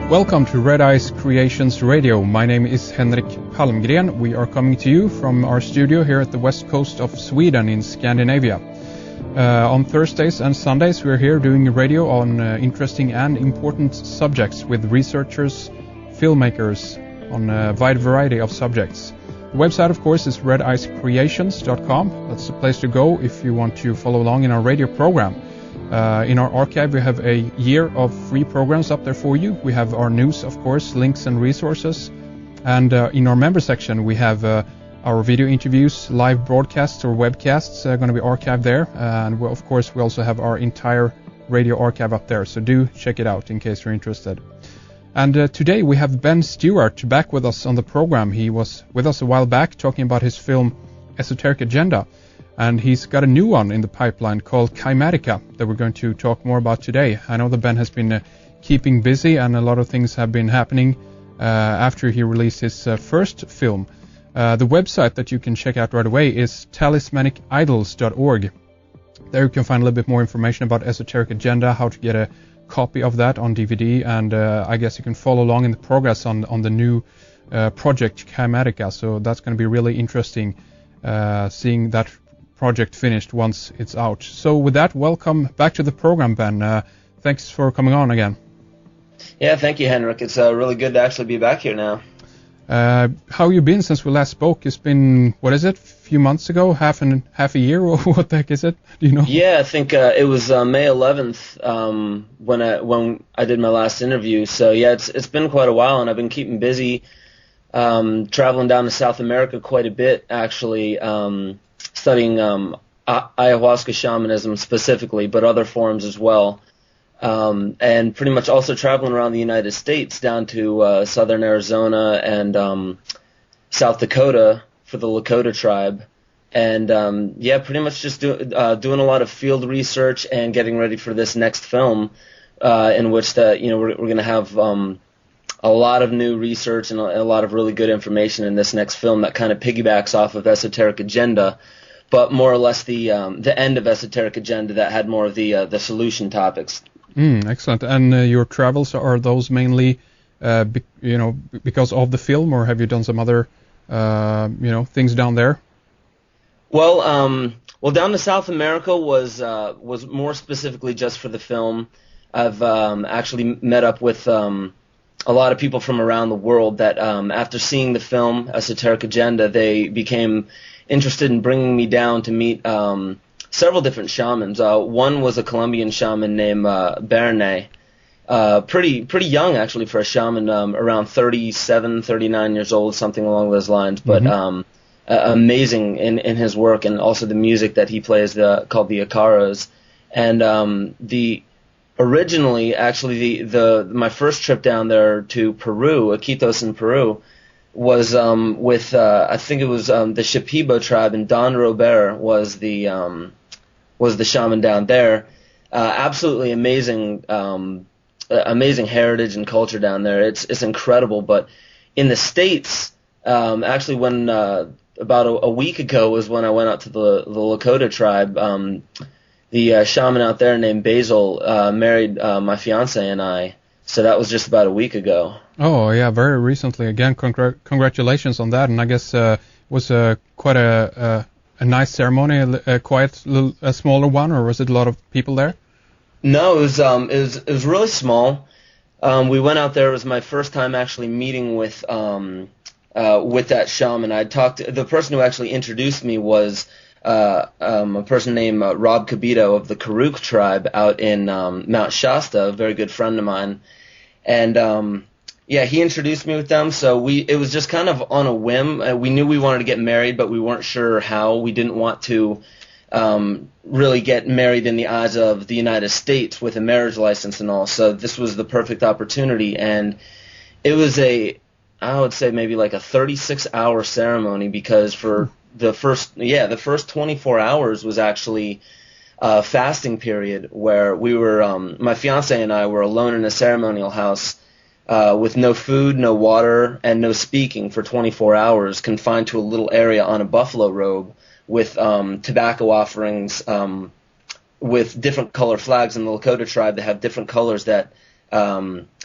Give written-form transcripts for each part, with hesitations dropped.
Welcome to Red Eyes Creations Radio. My name is Henrik Palmgren. We are coming to you from our studio here at the west coast of Sweden in Scandinavia. On Thursdays and Sundays we're here doing radio on interesting and important subjects with researchers, filmmakers on a wide variety of subjects. The website, of course, is redeyescreations.com. That's the place to go if you want to follow along in our radio program. In our archive, we have a year of free programs up there for you. We have our news, of course, links and resources. And in our member section, we have our video interviews, live broadcasts or webcasts going to be archived there. And, of course, we also have our entire radio archive up there. So do check it out in case you're interested. And today we have Ben Stewart back with us on the program. He was with us a while back talking about his film Esoteric Agenda. And he's got a new one in the pipeline called Chimatica that we're going to talk more about today. I know that Ben has been keeping busy and a lot of things have been happening after he released his first film. The website that you can check out right away is talismanicidols.org. There you can find a little bit more information about Esoteric Agenda, how to get a copy of that on DVD, and I guess you can follow along in the progress on the new project Chimatica. So that's going to be really interesting seeing that project finished once it's out. So with that, welcome back to the program, Ben. Thanks for coming on again. Yeah, thank you, Henrik. It's really good to actually be back here now. How you been since we last spoke? It's been, what is it, a few months ago, half a year, or what the heck is it? Do you know? Yeah, I think it was May 11th when I did my last interview. So yeah, it's been quite a while, and I've been keeping busy, traveling down to South America quite a bit, actually. Studying ayahuasca shamanism specifically, but other forms as well, and pretty much also traveling around the United States down to southern Arizona and South Dakota for the Lakota tribe, and yeah, pretty much just doing a lot of field research and getting ready for this next film, in which we're going to have a lot of new research and a lot of really good information in this next film that kind of piggybacks off of Esoteric Agenda, but more or less the end of Esoteric Agenda that had more of the solution topics. Excellent. And your travels, are those mainly because of the film, or have you done some other things down there? Well, down to South America was more specifically just for the film. I've actually met up with a lot of people from around the world that after seeing the film Esoteric Agenda, they became interested in bringing me down to meet several different shamans. One was a Colombian shaman named Berne, pretty young actually for a shaman, around 37, 39 years old, something along those lines, but amazing in his work, and also the music that he plays called the Icaros. And originally, actually, my first trip down there to Peru, Iquitos in Peru, was with I think it was the Shipibo tribe, and Don Robert was the shaman down there. Absolutely amazing, amazing heritage and culture down there. It's incredible. But in the States, actually, when about a week ago was when I went out to the Lakota tribe. The shaman out there named Basil married my fiance and I. So that was just about a week ago. Oh, yeah, very recently. Again, congratulations on that. And I guess it was quite a nice ceremony, a smaller one, or was it a lot of people there? No, it was really small. We went out there. It was my first time actually meeting with that shaman. The person who actually introduced me was a person named Rob Cabito of the Karuk tribe out in Mount Shasta, a very good friend of mine. And yeah, he introduced me with them, so it was just kind of on a whim. We knew we wanted to get married, but we weren't sure how. We didn't want to really get married in the eyes of the United States with a marriage license and all, so this was the perfect opportunity. And it was I would say maybe like a 36-hour ceremony, because for the first 24 hours was actually a fasting period where we were, my fiance and I were alone in a ceremonial house with no food, no water, and no speaking for 24 hours, confined to a little area on a buffalo robe with tobacco offerings, with different color flags. In the Lakota tribe, they have different colors that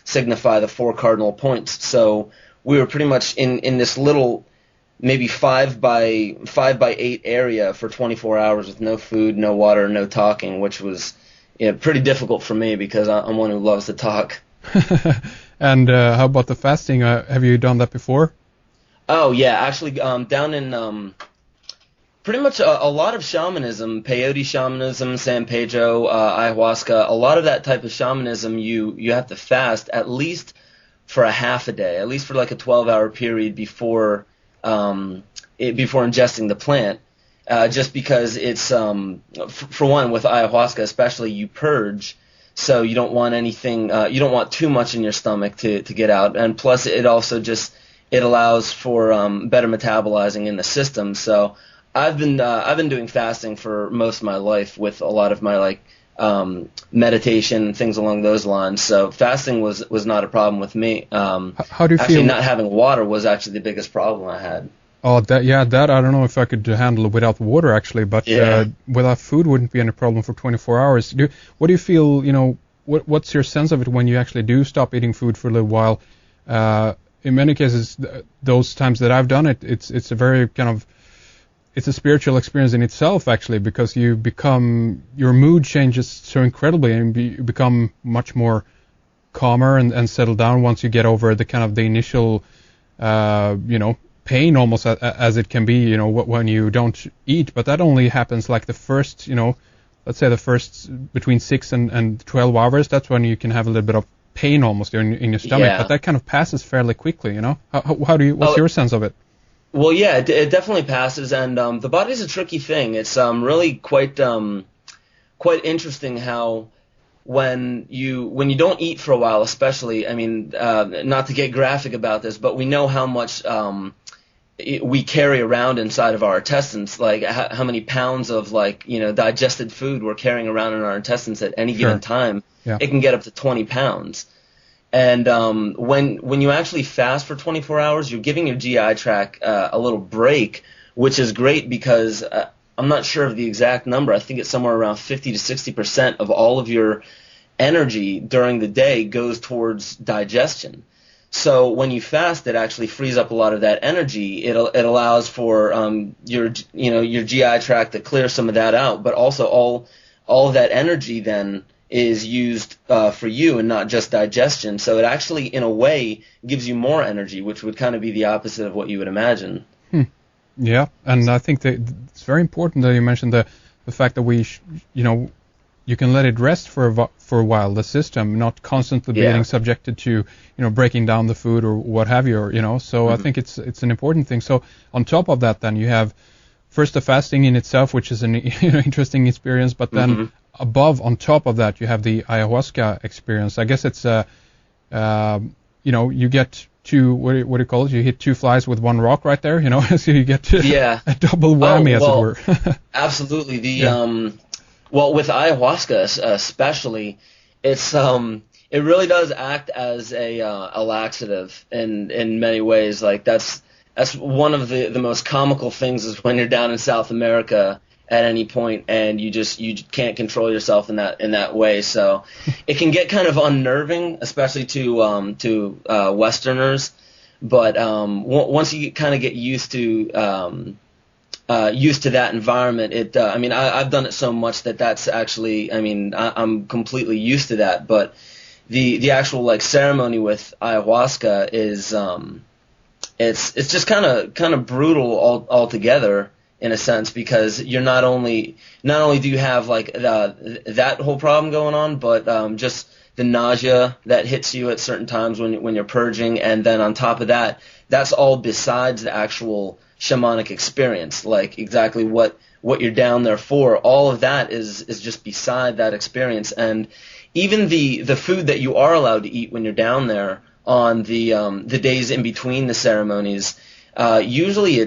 signify the 4 cardinal points. So we were pretty much in this little, maybe 5 by 8 area for 24 hours with no food, no water, no talking, which was pretty difficult for me because I'm one who loves to talk. And how about the fasting? Have you done that before? Oh yeah, actually, down in pretty much a lot of shamanism, peyote shamanism, San Pedro, ayahuasca, a lot of that type of shamanism, you have to fast at least for a half a day, at least for like a 12-hour period before ingesting the plant, just because it's for one, with ayahuasca especially, you purge, so you don't want anything, you don't want too much in your stomach to get out, and plus it also just it allows for better metabolizing in the system. So I've been doing fasting for most of my life with a lot of my meditation and things along those lines. So fasting was not a problem with me. How do you actually feel? Not having water was actually the biggest problem I had. Oh, that I don't know if I could handle without water actually, but without food wouldn't be any problem for 24 hours. What do you feel? What's your sense of it when you actually do stop eating food for a little while? In many cases, those times that I've done it, it's a very kind of it's a spiritual experience in itself, actually, because your mood changes so incredibly, and you become much more calmer and settle down once you get over the kind of the initial, pain almost as it can be, when you don't eat. But that only happens like the first, let's say the first between 6 and 12 hours. That's when you can have a little bit of pain almost in your stomach. Yeah. But that kind of passes fairly quickly, How do you? What's your sense of it? Well, yeah, it definitely passes, and the body's a tricky thing. It's really quite interesting how when you don't eat for a while, especially, not to get graphic about this, but we know how much we carry around inside of our intestines, like how many pounds of digested food we're carrying around in our intestines at any given time. Yeah. It can get up to 20 pounds. And when you actually fast for 24 hours, you're giving your GI tract a little break, which is great because I'm not sure of the exact number. I think it's somewhere around 50 to 60% of all of your energy during the day goes towards digestion. So when you fast, it actually frees up a lot of that energy. It allows for your GI tract to clear some of that out, but also all of that energy then is used for you and not just digestion. So it actually, in a way, gives you more energy, which would kind of be the opposite of what you would imagine. Yeah, and I think that it's very important that you mentioned the fact that you can let it rest for a while, the system, not constantly being subjected to, breaking down the food or what have you, So I think it's an important thing. So on top of that, then you have first the fasting in itself, which is an interesting experience, but then on top of that, you have the ayahuasca experience. I guess it's you get two, what do you call it? You hit 2 flies with 1 rock right there, so you get a double whammy, as it were. Absolutely. Well, with ayahuasca especially, it really does act as a laxative in many ways. Like that's one of the most comical things is when you're down in South America at any point and you can't control yourself in that way. So it can get kind of unnerving, especially to Westerners. But once you kind of get used to that environment, I've done it so much that's actually, I'm completely used to that. But the actual ceremony with ayahuasca is it's just kind of brutal altogether, in a sense, because you're not only do you have that whole problem going on, but just the nausea that hits you at certain times when you're purging, and then on top of that, that's all besides the actual shamanic experience, like exactly what you're down there for. All of that is just beside that experience, and even the food that you are allowed to eat when you're down there on the days in between the ceremonies, usually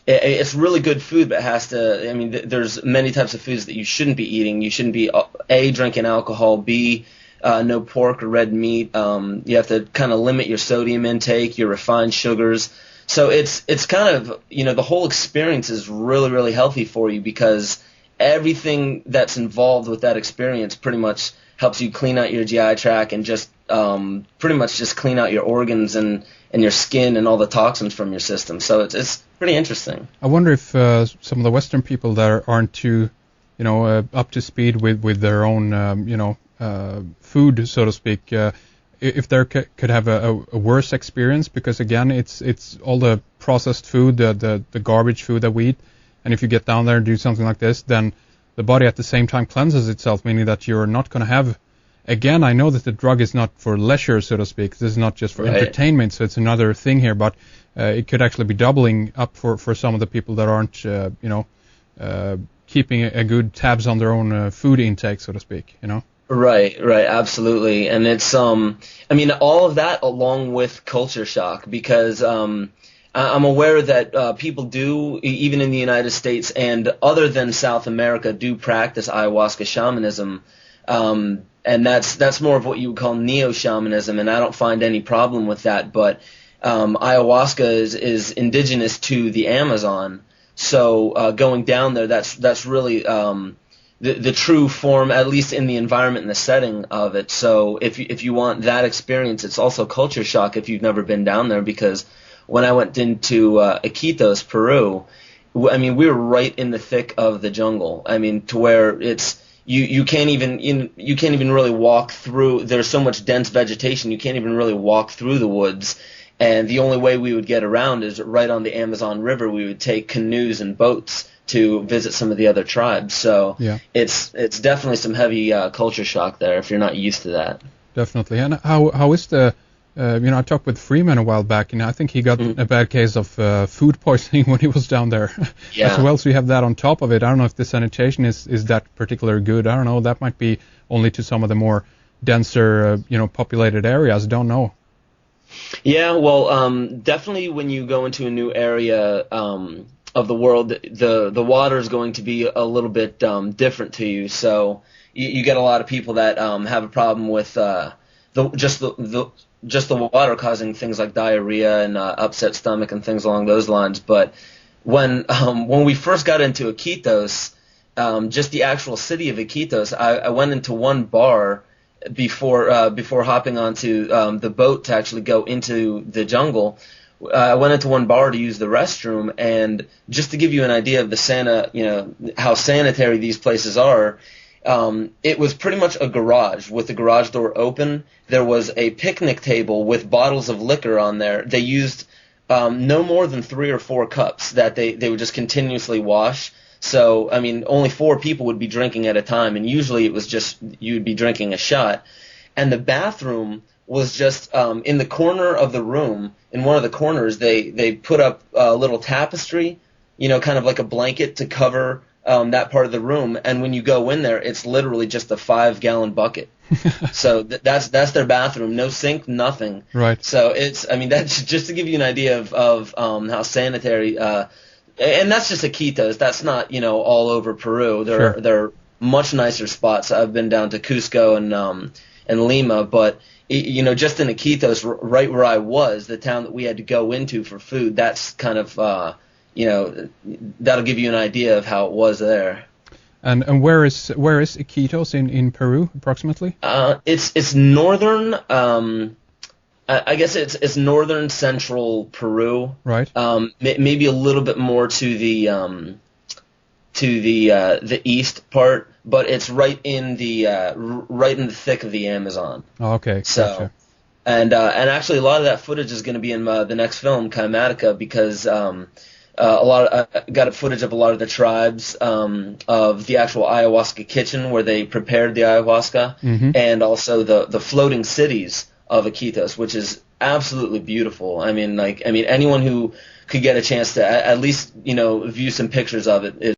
it's really good food, but it has to, there's many types of foods that you shouldn't be eating. You shouldn't be, A, drinking alcohol, B, no pork or red meat. You have to kind of limit your sodium intake, your refined sugars. So it's kind of, the whole experience is really, really healthy for you because everything that's involved with that experience pretty much helps you clean out your GI tract and just pretty much just clean out your organs and your skin and all the toxins from your system. So it's pretty interesting. I wonder if some of the Western people that aren't too, up to speed with their own, food, so to speak, if they could have a worse experience, because again, it's all the processed food, the garbage food that we eat, and if you get down there and do something like this, then the body at the same time cleanses itself, meaning that you're not going to have. Again, I know that the drug is not for leisure, so to speak. This is not just for entertainment, so it's another thing here. But it could actually be doubling up for some of the people that aren't, keeping a good tabs on their own food intake, so to speak. Right, absolutely. And it's, all of that along with culture shock, because I'm aware that people do, even in the United States and other than South America, do practice ayahuasca shamanism. And that's more of what you would call neo-shamanism, and I don't find any problem with that. But ayahuasca is indigenous to the Amazon, so going down there, that's really the true form, at least in the environment and the setting of it. So if you want that experience, it's also culture shock if you've never been down there, because when I went into Iquitos, Peru, we were right in the thick of the jungle. To where it's you can't even really walk through. There's so much dense vegetation, you can't even really walk through the woods. And the only way we would get around is right on the Amazon River. We would take canoes and boats to visit some of the other tribes. So it's definitely some heavy culture shock there if you're not used to that. Definitely. And how is the I talked with Freeman a while back, and I think he got a bad case of food poisoning when he was down there as well. So you have that on top of it. I don't know if the sanitation is that particular good. I don't know. That might be only to some of the more denser, populated areas. Don't know. Yeah, well, definitely when you go into a new area of the world, the water is going to be a little bit different to you. So you get a lot of people that have a problem with just the water causing things like diarrhea and upset stomach and things along those lines. But when we first got into Iquitos, just the actual city of Iquitos, I went into one bar before hopping onto the boat to actually go into the jungle. I went into one bar to use the restroom, and just to give you an idea of how sanitary these places are, it was pretty much a garage with the garage door open. There was a picnic table with bottles of liquor on there. They used no more than 3 or 4 cups that they would just continuously wash. So, only 4 people would be drinking at a time, and usually it was just you'd be drinking a shot. And the bathroom was just in the corner of the room. In one of the corners, they put up a little tapestry, kind of like a blanket to cover that part of the room. And when you go in there, it's literally just a 5-gallon bucket. So that's their bathroom. No sink, nothing. Right. So that's just to give you an idea of how sanitary. And that's just Iquitos. That's not, all over Peru. There are much nicer spots. I've been down to Cusco and Lima, but just in Iquitos, right where I was, the town that we had to go into for food, that's kind of that'll give you an idea of how it was there. And where is Iquitos in Peru approximately? It's northern. I guess it's northern central Peru. Right. Maybe a little bit more to the east part, but it's right in the thick of the Amazon. Oh, okay. So, gotcha. and actually a lot of that footage is going to be in the next film, Kaimatica, because got footage of a lot of the tribes of the actual ayahuasca kitchen where they prepared the ayahuasca, and also the floating cities of Iquitos, which is absolutely beautiful. Anyone who could get a chance to at least view some pictures of it